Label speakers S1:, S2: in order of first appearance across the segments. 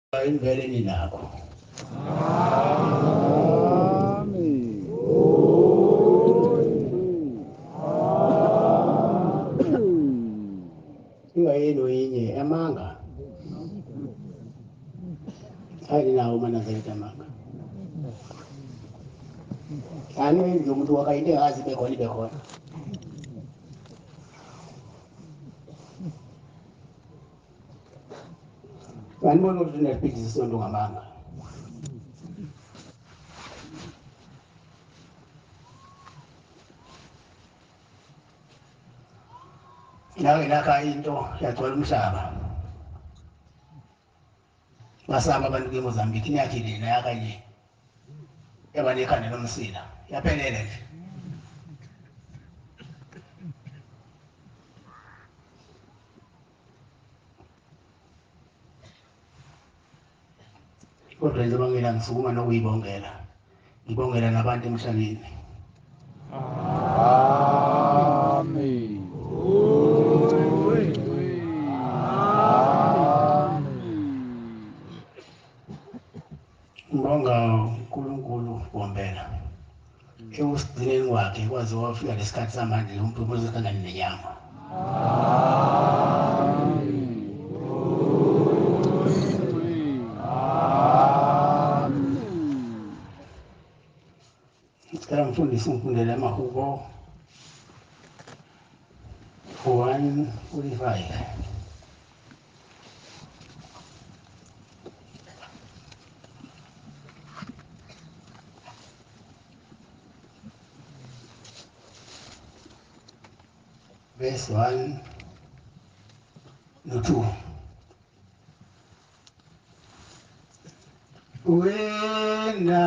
S1: Mbeleni nako. Iwa yenu yenye amanga. Hali na umana zaidi amanga. Anu hivi mtu wakaide hazi bekoni bekoni. Wanbono tunapiti sondo amanga. Nawe nakainto yatwala umhlaba. Basaba abantu ke Mozambique nyathini na yakanye. Yabanekane nomsila. Yaphelele nje. Kodwa nje bangela ngisukuma nokuyibongela. Ngibongela nabantu emhlabeni.
S2: Amen.
S1: Ngibonga uNkulunkulu wombela. Ewusigcineni wakhe kwaze wafika lesikhathi samanje umuntu uzokana nenyama. Ngicela ngifundise ngifundele amahubo 1:45. Verse 1 no 2. Wena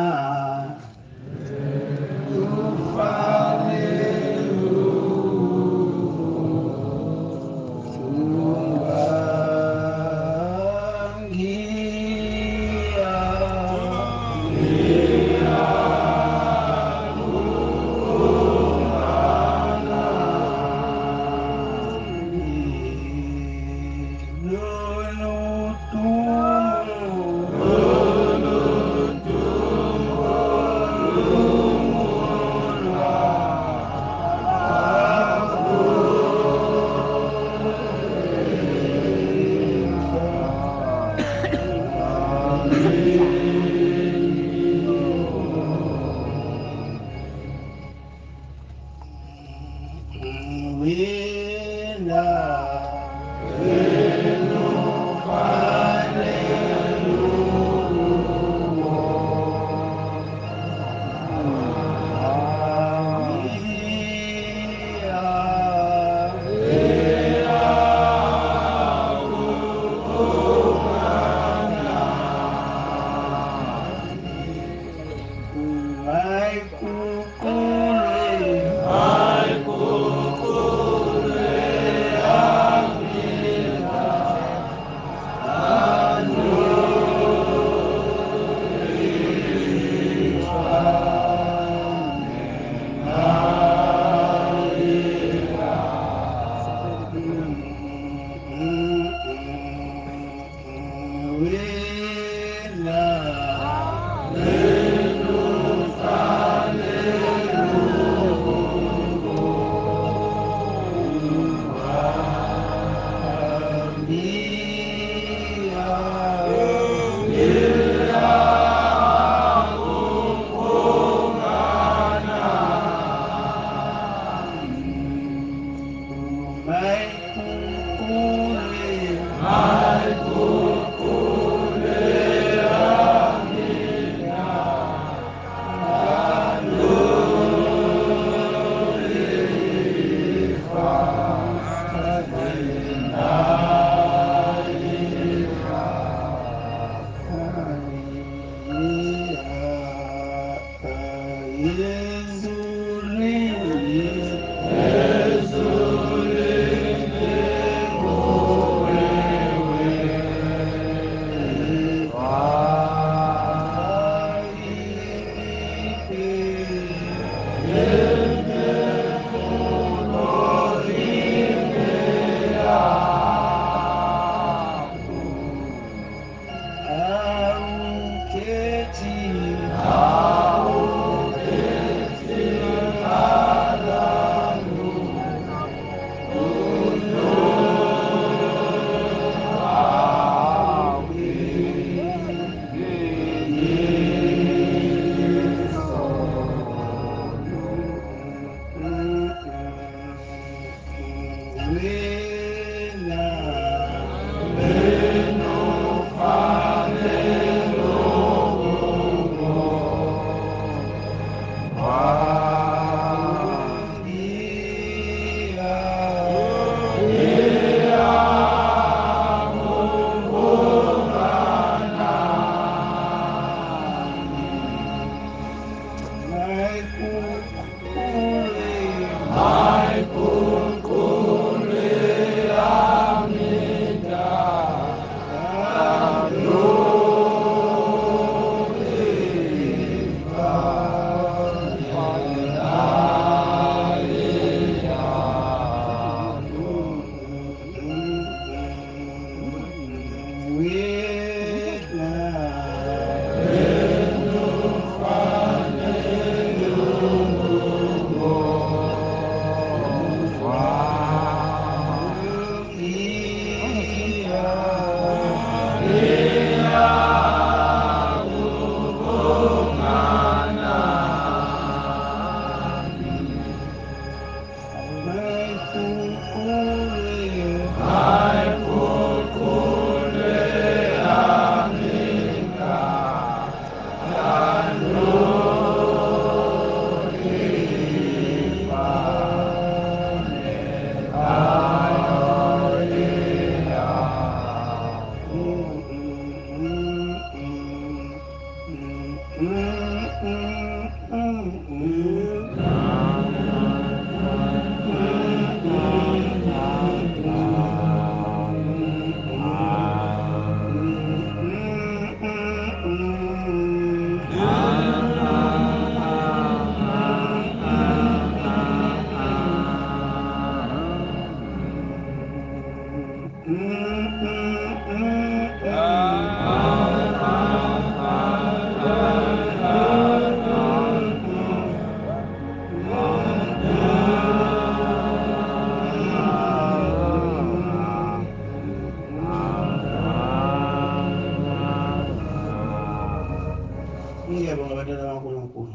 S1: Ngiyabonga abantwana bakaNkulunkulu.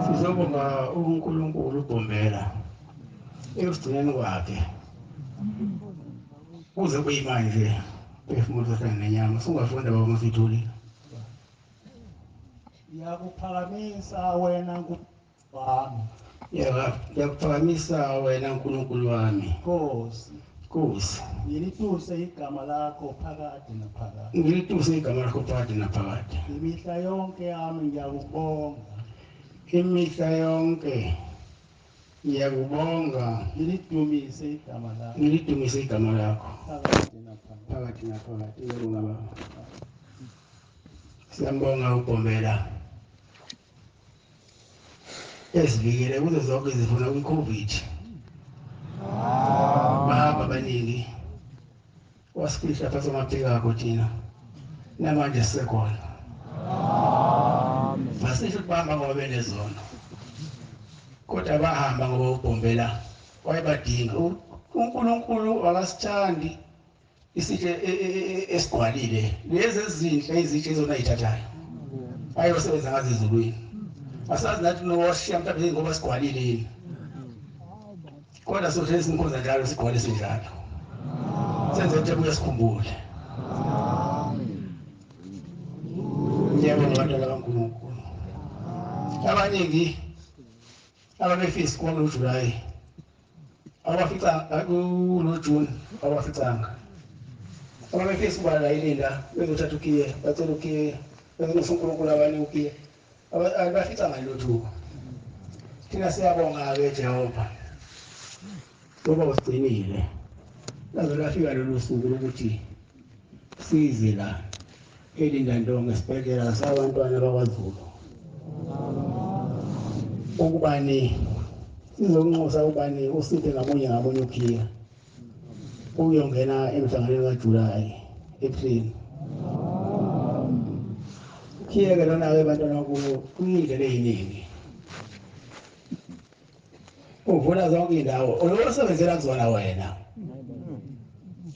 S1: Sizobonga uNkulunkulu uBhombela ekusigcineni kwakhe kuze kuyimanje phefumulo sasana nenyama singafunda babamfithuli.
S2: Ngiyakuphakamisa wena Nkulunkulu wami.
S1: Ngiyakuphakamisa wena Nkulunkulu wami. Nkosi.
S2: Ngilituse igama lakho phakade naphakade.
S1: Ngilituse igama lakho phakade naphakade.
S2: Imihla yonke yami ngiyakubonga.
S1: Imihla yonke ngiyakubonga.
S2: Ngilidumise igama lakho.
S1: Ngilidumise igama lakho
S2: Phakade naphakade.
S1: phakade naphakade. Ngiyabonga baba. Siyambonga uBhombela. Esivikele kuzo zonke izifuna kwi-COVID. Bahamba abaningi wasifihla phansi kwamaphiko akho thina namanje sisekhona. Masisho ukuthi bahamba ngoba benezono kodwa bahamba ngoba uBhombela wayebadinga. uNkulunkulu akasithandi isitshe esigcwalile. Lezi ezinhle izitshe ezona ayithathayo ayosebenza ngazo ezulwini. Asazi nathi nowashiya mhlawumbe ngoba sigcwalile yini kodwa sohlezi sinkonza njalo sigcwale sinjalo senze ukuthi kuye sikhumbule. Ngiyabonga abantwana bakaNkulunkulu. Abaningi ababefisa kuwa kuJulayi abafica kuJune abaficanga. Ababefisa ukuba la ilinda bezothatha ukhiye bacela ukhiye bezonisa uNkulunkulu abanye ukhiye abafica ngalutho. Thina siyabonga-ke Jehova ngoba usigcinile laze lafika lolu suku lokuthi size la eLindandonga esibhedlela sabantwana bakwaZulu ukubani sizonxusa ukubani usiphe ngamunye ukhiya uyongena emhlanganweni kaJulayi April. Ukhiya-ke lona-ke bantwana bakubo kuyindlela eyiningi uvula zonke indawo olosebenzela kuzona wena.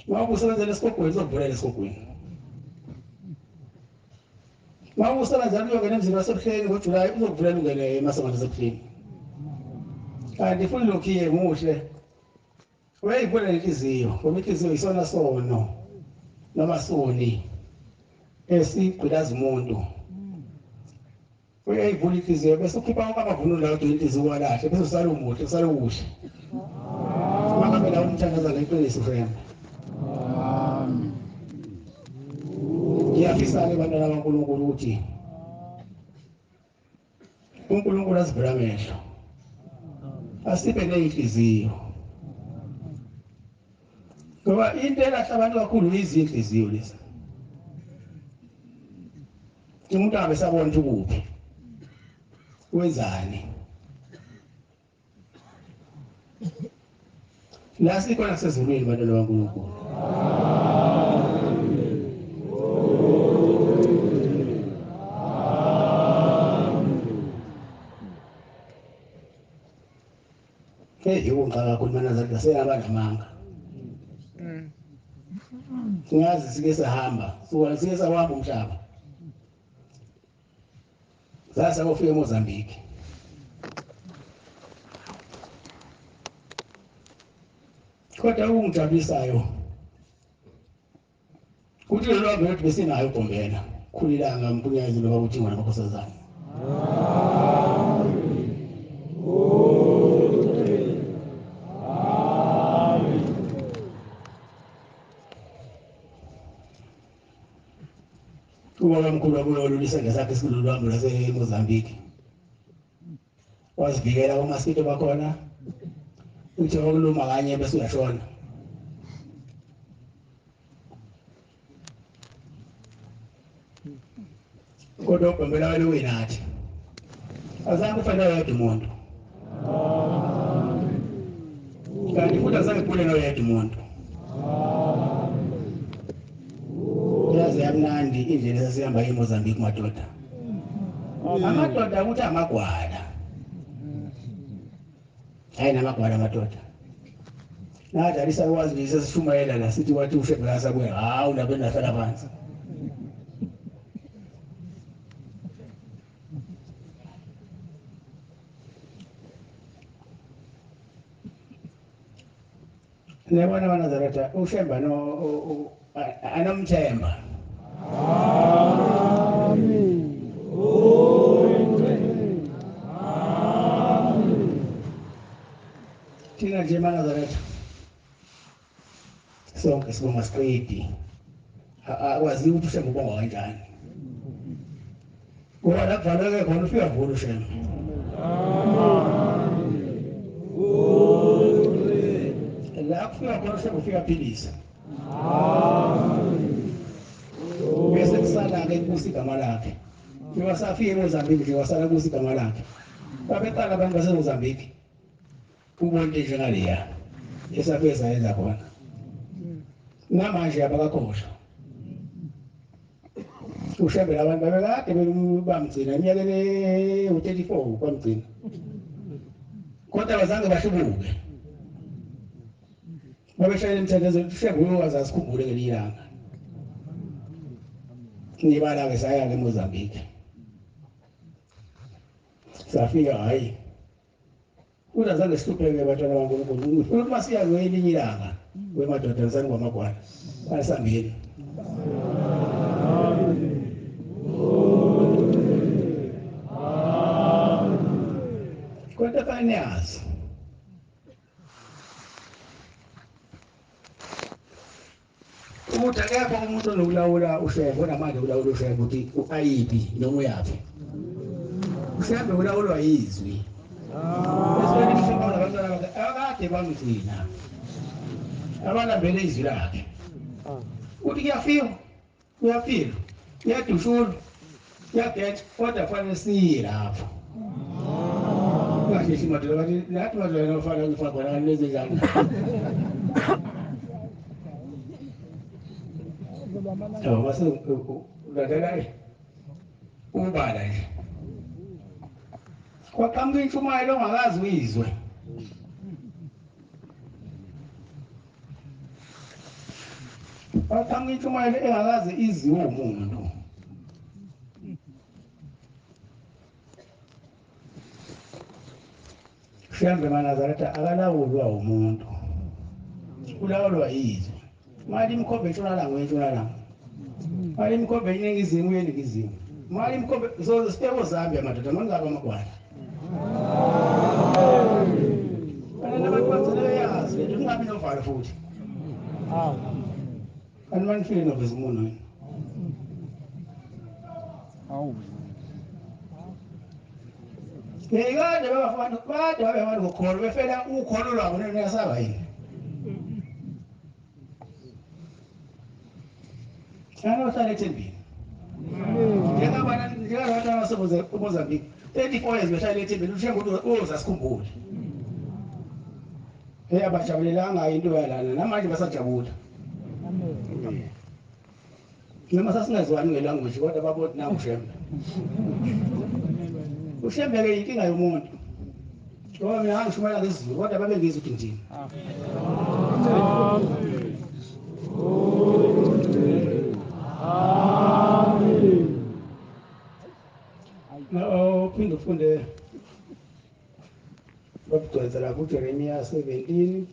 S1: Uma usebenzela esigogweni uzovulela esigogweni. Uma usebenzela uyongena emzini wasebuhleni ngoJulayi uzokuvulela ungene emasangweni asebuhleni. Kanti futhi lokhiye muhle uyayivula nenhliziyo ngoba inhliziyo isona sono noma soni esigqilaza umuntu. Uyayivula inhliziyo bese ukhipha wonke amavunulo lawo inhliziyo kwalahle bese usale umuhle usale uhle. Mangabe la umthandaza ngeqiniso friend. Ngiyafisa-ke abantwana bakaNkulunkulu ukuthi uNkulunkulu asivule amehlo asiphe ney'nhliziyo ngoba into elahla abantu kakhulu izinhliziyo lezi. Umuntu angabe sabona ukuthi ukuphi wenzani la sikhona kusezulwini bantwana bakaNkulunkulu. Ngiyaqala kakhulu manazali seyaba namanga. Singazi sike sahamba sike sahamba umhlaba sasa kufika eMozambique. Kodwa okungijabulisayo ukuthi lelo hambo lethu besinayo uBhombela khulilanga mpunyazi loba uthi ngwana bakhosazana. ubaba mkhulu wabolula isandla sakhe esikhulu lwambu laseMozambique wazivikela kumasito bakhona uthi wakuluma kanye bese uyashona kodwa ubhembela wena uyinathi azange ufanele yedwa umuntu kanti futhi azange kuphule noyedwa umuntu yazi yamnandi indlela esasihamba eMozambique madoda amadoda ukuthi amagwala hayi namagwala amadoda nathi alisakwazi nje sesishumayela la sithi wathi ushebela sabuya hawu lapho nahlala phansi nebona abanazareta ushemba anomthemba thina nje eManazareta sonke sibonga siqedi akwazi ukuthi ushemba ubonga kanjani ngoba la kuvaleke khona ufika vula ushemba la kufika khona ushemba ufika philisa bese kusala-ke kusa igama lakhe wasafika eMozambique nje wasala kusa igama lakhe babetala abantu baseMozambique ubonke njengaleya esafike sayenza khona namanje abakakhohlwa ushembela abantu babekade bamgcina eminyakeni ewu-34 kwamgcina kodwa bazange bahlubuke babeshayela imithetho ezokuthi ushembe uyowazi asikhumbule ngelinye ilanga nibala-ke saya-ke eMozambique safika hhayi ukuthi azange sihlupheke bantwana baNkulunkulu ukuthi masiya kwelinye ilanga kwemadoda nsani kwamagwala alisambeni kodwa fanele niyazi ukuthi akekho umuntu onokulawula ushembe onamandla okulawula ushembe ukuthi u-ayiphi noma uyaphi ushembe ulawulwa yizwi akade bamgcina abalambele izwi lakhe uthi kuyafika uyafika kuyadushulwa kuyagetha kodwa fanele siye lapho ungahlehli madoda bathi nathi madoda nofana ngifakwana lezi njani mase ulalela ubala nje kwaqhamuka intshumayelo ongakazi uyizwe kwaqhamuka intshumayelo engakazi iziwe umuntu ushembe eManazareta akalawulwa umuntu ulawulwa yizwe mali imkhombe entshonalanga entshonalanga mali imkhombe eningizimu yeningizimu mali imkhombe sibeko Zambia madoda mangaba amagwala abantu bagcina beyazi lento kungabi novalo futhi kanti manifile noveza umuntu wena kade babafana kade babefana ngokholo befela ukholo lwabo niyasaba yini ohlala ethembeni njengabantu abasebenza eMozambique 34 years behlala ethembeni ushembe ukuthi uza sikhumbule abajabulelanga into yalana namanje basajabula noma sasingazwani ngelanguage kodwa babothi nangu ushembe ushembe-ke inkinga yomuntu ngoba mina ngishumayela ngezizulu kodwa babengizwa ukuthi ngithini uphinde ufunde bakugcwalisa lapho uJeremiya 17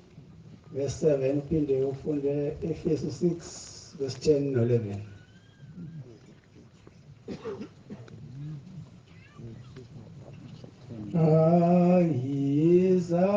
S1: verse 7 uphinde ufunde Efesu 6 verse 10 no 11 Aiza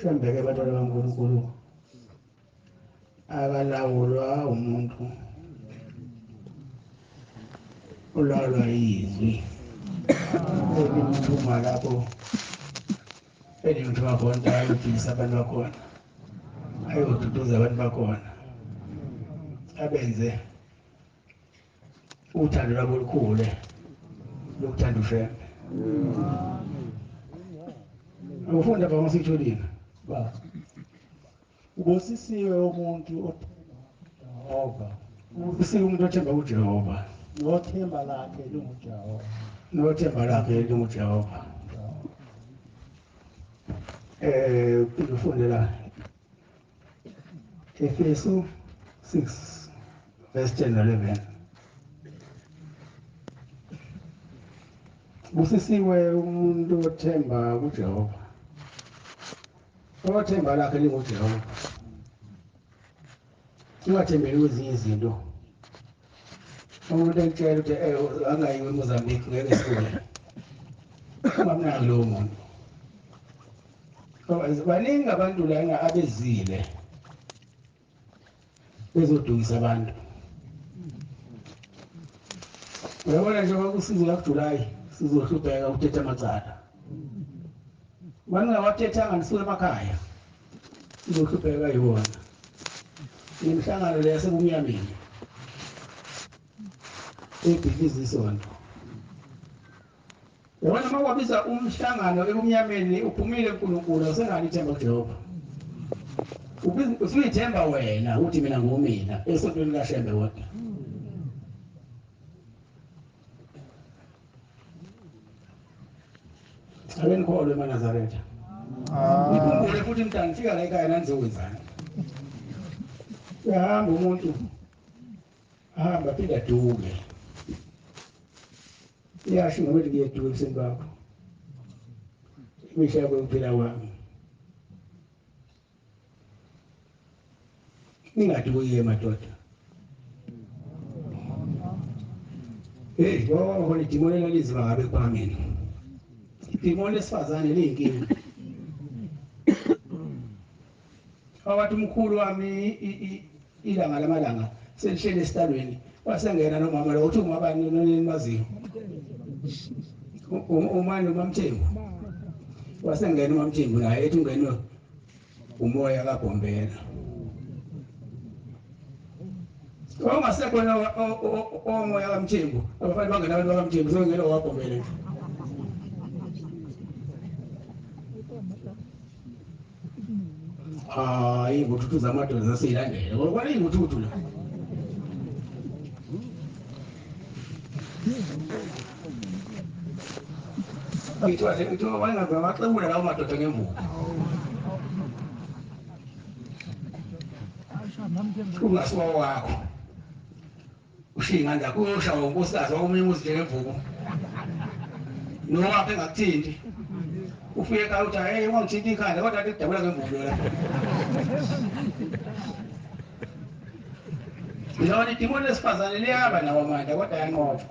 S1: Sembeke batwana baNkulunkulu akalawulwa umuntu, ulawulwa yizwi elimthuma lapho elimthuma khona ayophilisa abantu bakhona, ayoduduza abantu bakhona, abenze uthando lwabo olukhule lokuthanda ushembe. Ufunda ba masitholini ba
S2: Ubusisiwe umuntu othemba Jehova.
S1: Ubusisiwe umuntu othemba uJehova.
S2: Nothemba lakhe linguJehova.
S1: Nothemba lakhe linguJehova. Ufunde la Efesu 6 verse 10 and 11. Busisiwe umuntu othemba kuJehova. Othemba lakhe linguJehova. Ungathembeli kwezinye izinto. Umuntu ekutshela ukuthi angayiwe eMozambique ngeke sikuye. Ungamnaki lowo muntu. Baningi abantu lana abezile bezodukisa abantu. Uyabona njengoba kusizo la kuJulayi sizohlupheka ukuthetha amacala. Baningawathetha nisuke emakhaya. Sizohlupheka yiwona. Imihlangano le yasebumnyameni. Ebhikiza isonto. Yabona uma wabiza umhlangano ebumnyameni uphumile uNkulunkulu usengali ithemba kuJehova. Usuyithemba wena uthi mina ngumina esontweni kaShembe wodwa. Abenikholwe eNazaretha. Ngikhumbule futhi mntana ngifika la ekhaya nangizokwenzani. Uyahamba umuntu ahamba phinde aduke. Iyasho ngokuthi ngiyeduka ekuseni kwakho. Imihla yakho yokuphila kwami. Ningaduki madoda. Ngoba idimoni elizima ngabe kwamina. Idimoni lesifazane leyinkinga. Awathi umkhulu wami ilanga lamalanga selihlele esitalweni wasengena nomama lo uthi ungabani nonimaziyo. Umani uMamthembu. Wasengena uMamthembu naye ethi ungenwe umoya kaBhombela. Ongasekhona omoya kaMthembu, abafana bangena abantu bakaMthembu songena waBhombela. Inguthu zamadoda zasiyilandela. Ngoba inguthu la. Ngithiwa wayengava maxebula lawo madoda ngemvubu. Ungasiwa wakho. Ushinga nje kusha unkosikazi wakumimuzi njengemvubu. Nowaphe engakuthinti. Ufike ekhaya uthi hey ungangithinti ikhanda kodwa athi kudabula ngemvubu la. Ngiyabona idimoni lesifazane liyaba nawo amandla kodwa yanqotshwa.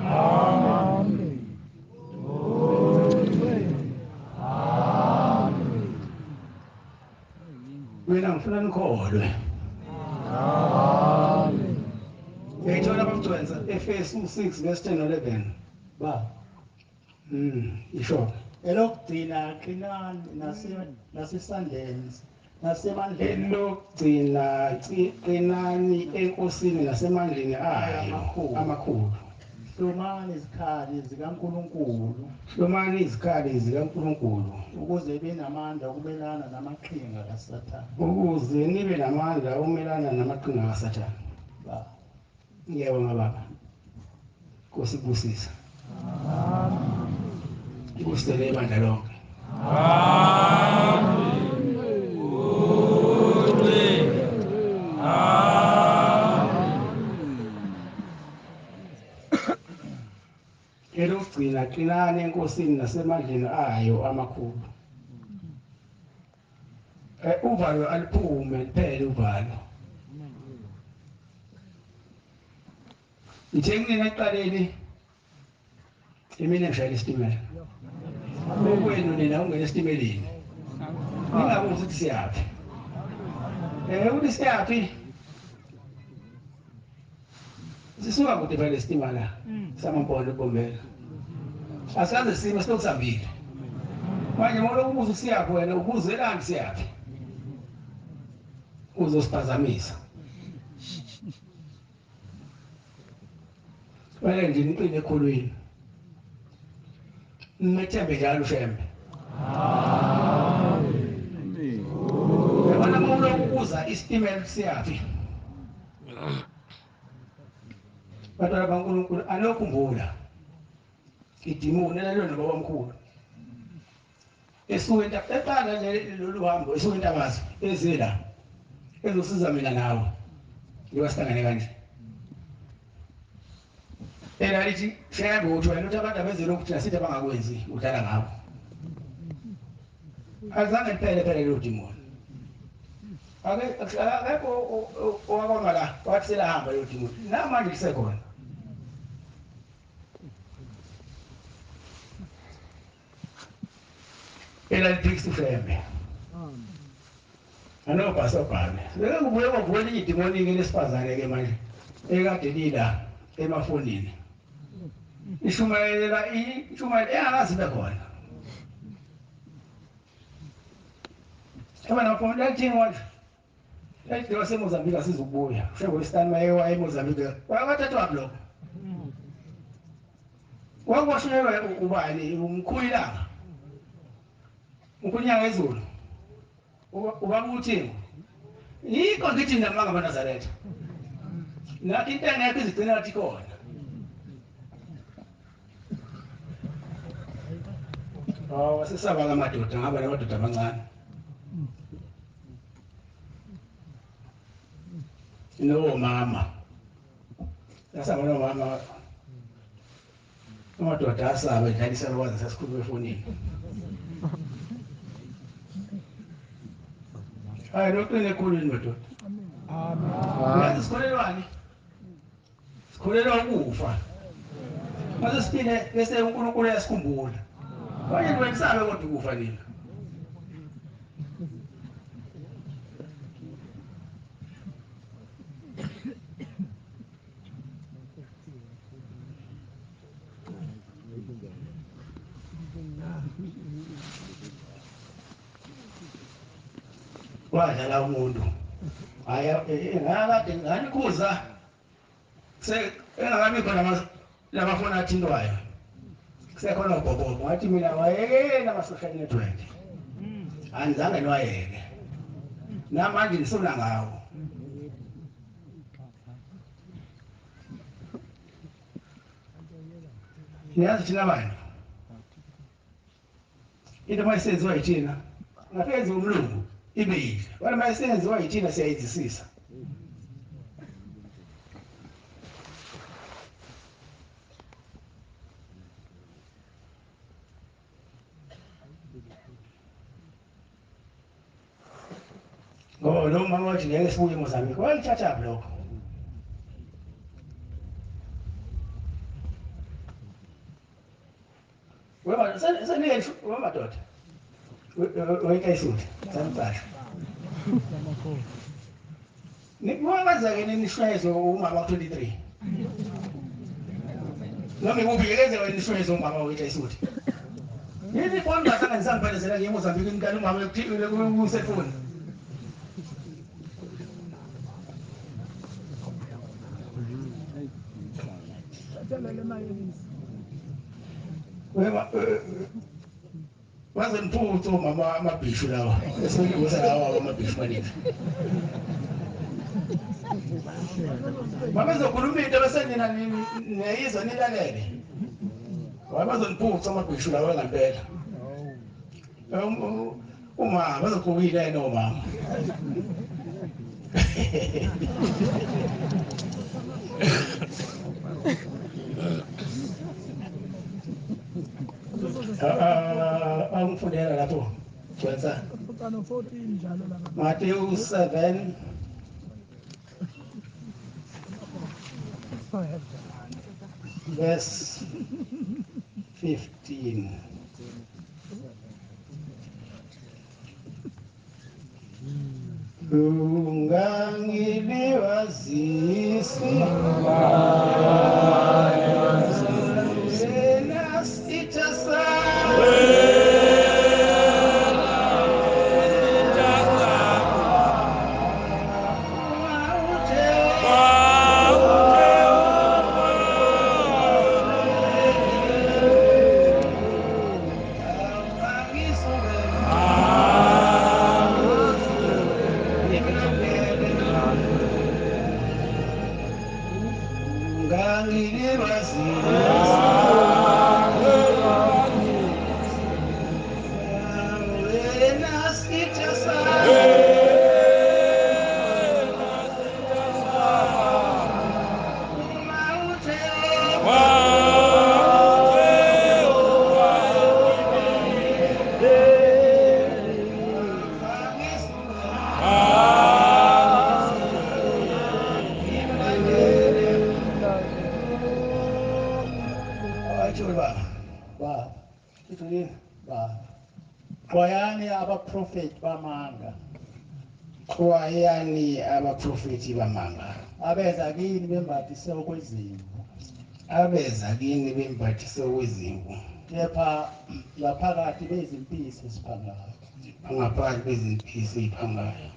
S1: Amen. Mina ngifuna nikholwe. Amen. Ngiyithola abamgcwensa Efesu 6 verse 10 and 11. Ba. Isho. Elokugcina qinani nasesandleni nasemandleni lokugcina qinani enkosini nasemandleni ayo amakhulu. Hlomani izikhali zikaNkulunkulu. Hlomani izikhali zikaNkulunkulu ukuze benamandla ukumelana namaqhinga kaSathane. Ukuze nibe namandla ukumelana namaqhinga kaSathane. Ba. Ngiyabonga baba. Nkosi ibusisa. Amen. Ibusele ibandla lonke. Amen. Elokugcina qinani enkosini nasemandleni ayo amakhulu. Uvalo aliphume liphele uvalo. Ngithengile eqaleni emini ngishayela isitimela. Okwenu nina ungena esitimeleni. Ningabuzi ukuthi siyaphi. Uthi siyaphi? Sisuka kude phela isitimela samaMpondo eBhombela. Asikaze sime silokusambile. Manje ngoba ubuza usiyaphi wena ubuzelani siyaphi? Uzosiphazamisa. Wena nje niqine ekholweni. Ngithembe njalo Shembe. Amen. Yabona isitimela siyaphi batwana baNkulunkulu anokhumbula idimoni lelo nobaba omkhulu esuke eqala lolu hambo esuke entabazwe ezela ezosiza mina nawe ngiwasihlangane kanje lithi shayambe ukuthi wena uthi abantu abenzele ukuthi nasithi abangakwenzi udlala ngabo azange liphele lelo dimoni akekho owabona la wathi selahamba lelo dimoni namanje lisekhona liphikisa ifembe anobhasobhane kubuye kwavuka elinye idimoni-ke lesifazane-ke manje ekade lila emafonini ishumayela engakazi ibe khona abanamafoni lalithini manje lalithi waseMozambique asizukubuya sengolwesitani mayewa eMozambique wathathwa waphi lokho wakuwashunyelwa ubani umkhulilanga unkulunyanga ezulu ubaba uThembu yikho ngithi namanga amaNazaretha nathi into engekho izigcina nathi khona sesaba ngamadoda ngaba namadoda amancane nomama yasaba nomama amadoda asaba edlalisa lokwazi sesikhuluma efonini hayi loqine ekhulwini madoda amen sikholelwani sikholelwa ukufa mase siphile bese uNkulunkulu uyasikhumbula manje niwesabe kodwa ukufa nina wadlala umuntu ngakade nganikuza engakabi khona lamafoni athintwayo kusekhona ubhobhobo ngathi mina wayekela ama-social network anizange niwayeke namanje nisona ngawo niyazi thina bantu into mayisenziwa yithina ngaphenzi umlungu ibe yihle wena mayisenziwa yithina siyayizisisa lo mama wathi ngeke sibuye eMozambique walithatha lokho wema senike wemadoda wekayisuthi samtsasha nikwazake nishwayezo umama ku-23 noma ikuphikeleze wena nishwayezo umama wekayisuthi yini khona ngasangani ngiphelezela ngeMozambique imkani umama kuselfoni waze mphuthu mama amabhishu lawa esikubuza lawa amabhishu maningi mabezokhuluma into bese nina neyizwa nilalele wabazoniphuthu amabhishu lawa ngempela umama bazokhuluma yena umama angifundela lapho Jwenza Matthew 7 verse 15 ungangiliwazisi
S2: Xwayani abaprofeti bamanga
S1: Xwayani abaprofeti bamanga
S2: abeza kini bembathise okwezimvu
S1: abeza kini bembathise okwezimvu
S2: kepha ngaphakathi bezimpisi esiphangayo
S1: bangaphakathi bezimpisi eziphangayo.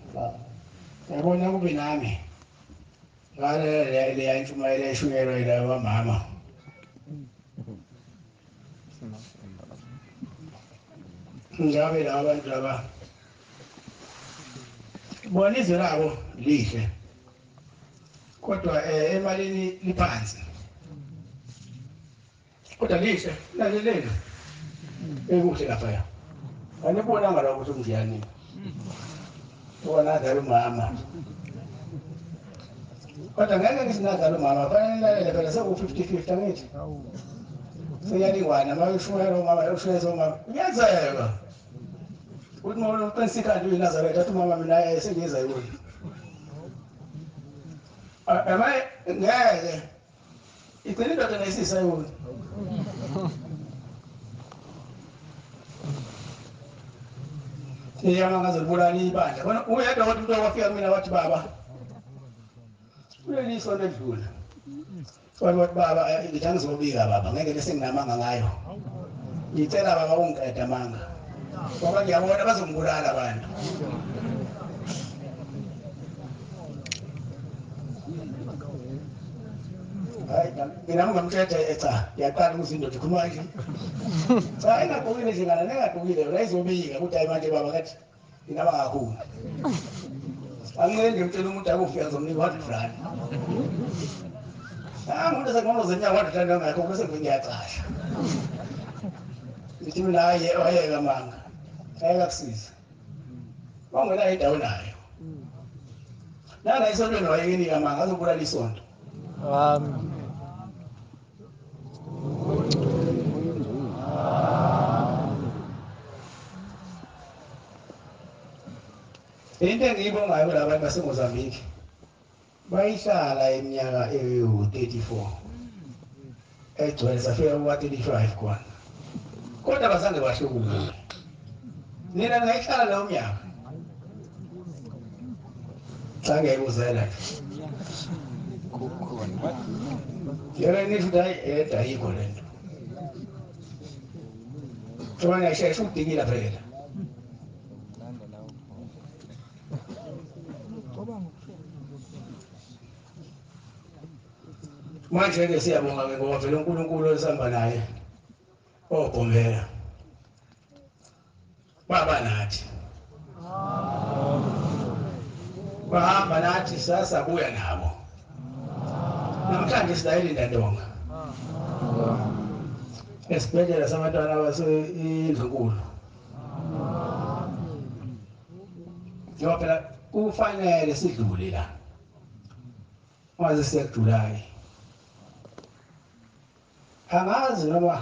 S1: Yabona kube nami ngale leya intshumayelo eshunyelwa yilabo bamama ngabe laba bantu laba bona izwe labo lihle kodwa emalini liphansi kodwa lihle lalelelo ekuhle lapha anibona ngalo ukuthi umdiyani ubona ngalo mama kodwa ngeke ngisinazalo mama fanele nilalele phela seku-50-50 angithi seyalingwana uma ushumela umama ushumela umama kuyenzeka ukuthi uma uqinisika nje uyiNazaretha athi umama mina sengiza yini ngeke igcina indoda nayisisa yona iyama ngazolibulala ibandla bona uyedwa kodwa umuntu wafika kumina wathi baba kuleli isonto edlula wathi baba ngithi angizobika baba ngeke bese nginamanga ngayo ngicela baba ungiqeda amanga ngoba ngiyabona bazongibulala abantu hayi mina ngamthethe cha ngiyaqala ukuthi indoda ikhuluma nje cha ingagqokile nje ngana nengagqokile yona izobika ukuthi hayi manje baba kathi ngingaba kakhulu angeke ngimtshela umuntu akufika ngizomnika wathi fulani umuntu sekungoze inyanga wathi fulani ngakho bese ngiyacasha ngithi mina hayi wayeka manga ayakakusiza ongenayo indawo nayo nanga isontweni wayekenika manga azobulala isonto into engiyibongayo labantu baseMozambique bayihlala iminyaka ewu-34 egcwele safika kuka-35 khona kodwa bazange bahlukule nina ngayihlala leyo minyaka xa ngiyayibuzela yeke nithi ukuthi hayi edwa yikho le nto ngoba ngiyashesha ukudikila phela manje-ke siyabonga-ke ngoba vele uNkulunkulu esihamba naye obhombela baba nathi bahamba nathi sasabuya nabo namhlanje silayeli ndandonga esibhedlela sabantwana abaseyindlunkulu ngoba phela kufanele sidlule la waze siyakujulayi angazi noma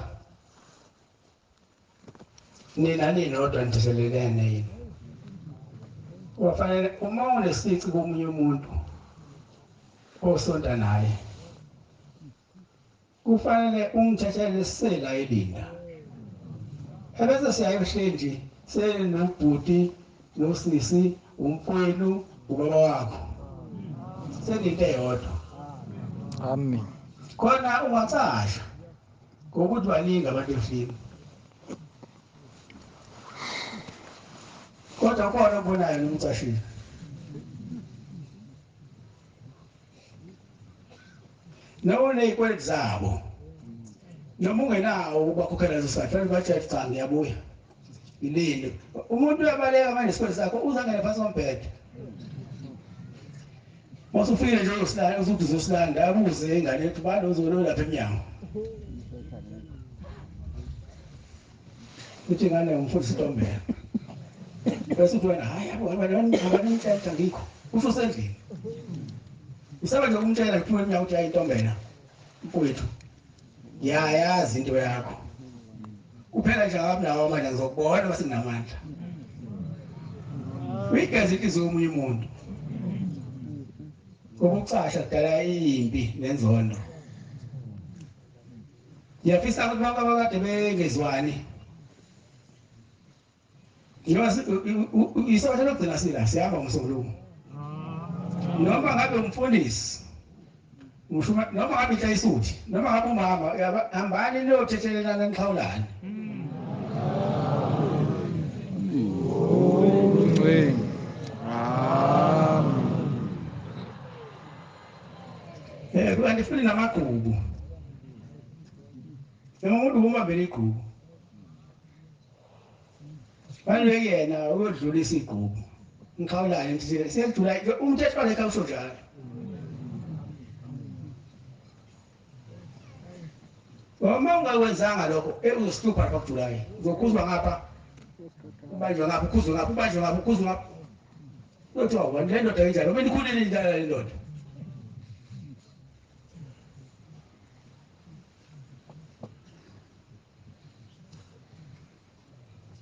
S1: nina ninodwa nithelelene yini wafanele uma unesici komunye umuntu osonta naye kufanele umthethelele sela elinda ebese siyayohlenji senobhuti nosisi umfowenu ubaba wakho seninto eyodwa
S3: amen
S1: khona ungatsasha ngokuthi baningi abantu efini kodwa khona obonayo nomcashile noma uneyikweletu zabo noma ungenawo ukubakhokhela zisathu bathi cha ngiyabuya ilinde umuntu uyabaleka manje isikweletu sakho uzangena phansi kombhede Wasufile nje usilanda uzuthi uzosilanda abuze ingane ethi bani uzolola lapha eminyango. Uthi ngane umfundisi Ntombela. Bese uthi wena hayi yabo abani mthetho ngikho. Usho sendlini. Usaba nje ukumtshela kuphuma eminyango uthi hayi Ntombela. Mfowethu. Yayazi into yakho. Kuphela nje ngabawo manje ngizokubona base nginamandla. Uyigeza inhliziyo yomunye umuntu. Ukucasha dala impi nenzondo. Ngiyafisa ukuthi bonke abakade bengezwani. Isaba lokugcina sila siyahamba ngomsungulumo. Noma ngabe umfundisi. Noma ngabe inhlayisuthi, noma ngabe umama hambani niyothethelelana nixhawulane. Kanti futhi namagqubu. Umuntu umabele igqubu. Baleke yena ukudlulisa igqubu. Ngikhawulane ngithi siyadlula umthetho waleka usho njalo. Uma ungawenzanga lokho uzoshlupha lapha kuJulayi. Uzokhuzwa ngapha. Ubanjwe ngapha, ukhuzwe ngapha, ubanjwe ngapha, ukhuzwe ngapha. Uthi awubona le ndoda enjalo, mina ikhulile indala le ndoda.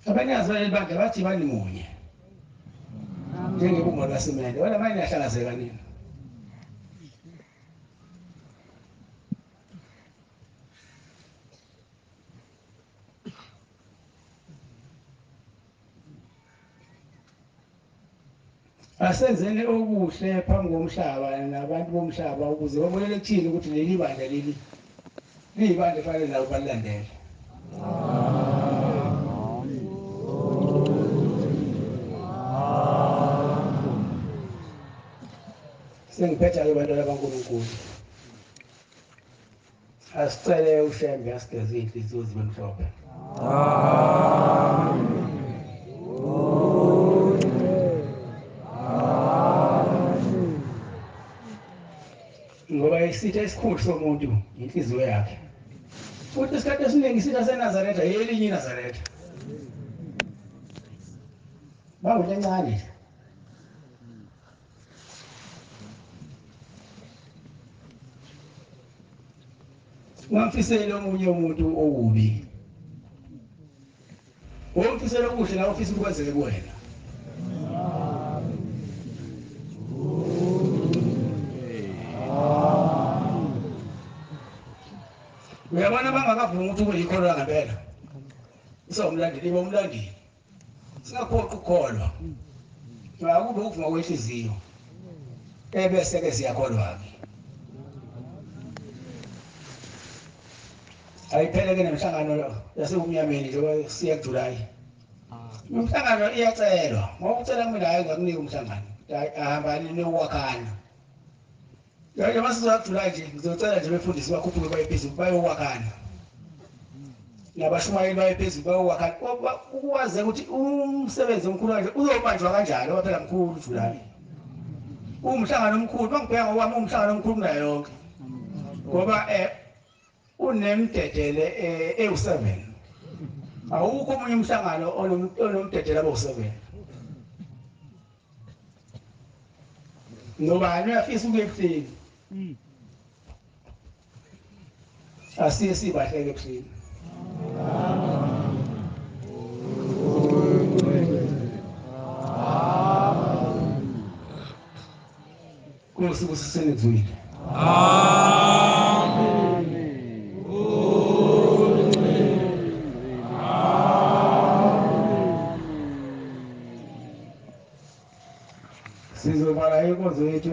S1: Abanye azwele bandla bathi bani munye. Njengebungo lasemende, wala manje yahlangazeka nini? Asenzeni okuhle phambi komhlaba nabantu bomhlaba ukuze babonele kuthini ukuthi leli bandla leli liyibandla efanele nabo balilandele. Sengiphetha ke bantwana baNkulunkulu. Asicele uShembe asigeze inhliziyo zibe mhlophe. Ngoba isitha esikhulu somuntu inhliziyo yakhe. Futhi isikhathi esiningi isitha seNazaretha yelinye iNazaretha. Bangu lencane. Ungamfisela omunye umuntu okubi. Womfisela okuhle nawe ufisa ukwenzeke kuwena. Uyabona bangakavumi ukuthi ube yikholwa ngempela. Usawumlandeli bomlandeli. Singaphoqa ukukholwa. Akube ukuvuma kwenhliziyo. Ebese ke siyakholwa ke. Ayiphele ke nemhlangano yasekumnyameni njengoba siya kuJulayi. Umhlangano iyacelwa. Ngoba ucela kumina hayi ngakunika umhlangano. Ahambani newakhana. Nje masizoya kuJulayi nje ngizocela nje befundisi bakhuphuke baye phezulu bayowakhana. Nabashumayeli baye phezulu bayowakhana. Ukwazi ukuthi umsebenzi omkhulu kanje uzobanjwa kanjalo phela mkhulu uJulayi. Umhlangano omkhulu bangibheka ngoba umhlangano omkhulu kunayo yonke. Ngoba unemdedele ewu7. Awukho omunye umhlangano onomdedele abawu7. Nobani uyafisa ukuya ebuhleni. Asiye sibahleke ebuhleni. Kusuku sisenezwile. Sizobala inkonzo yethu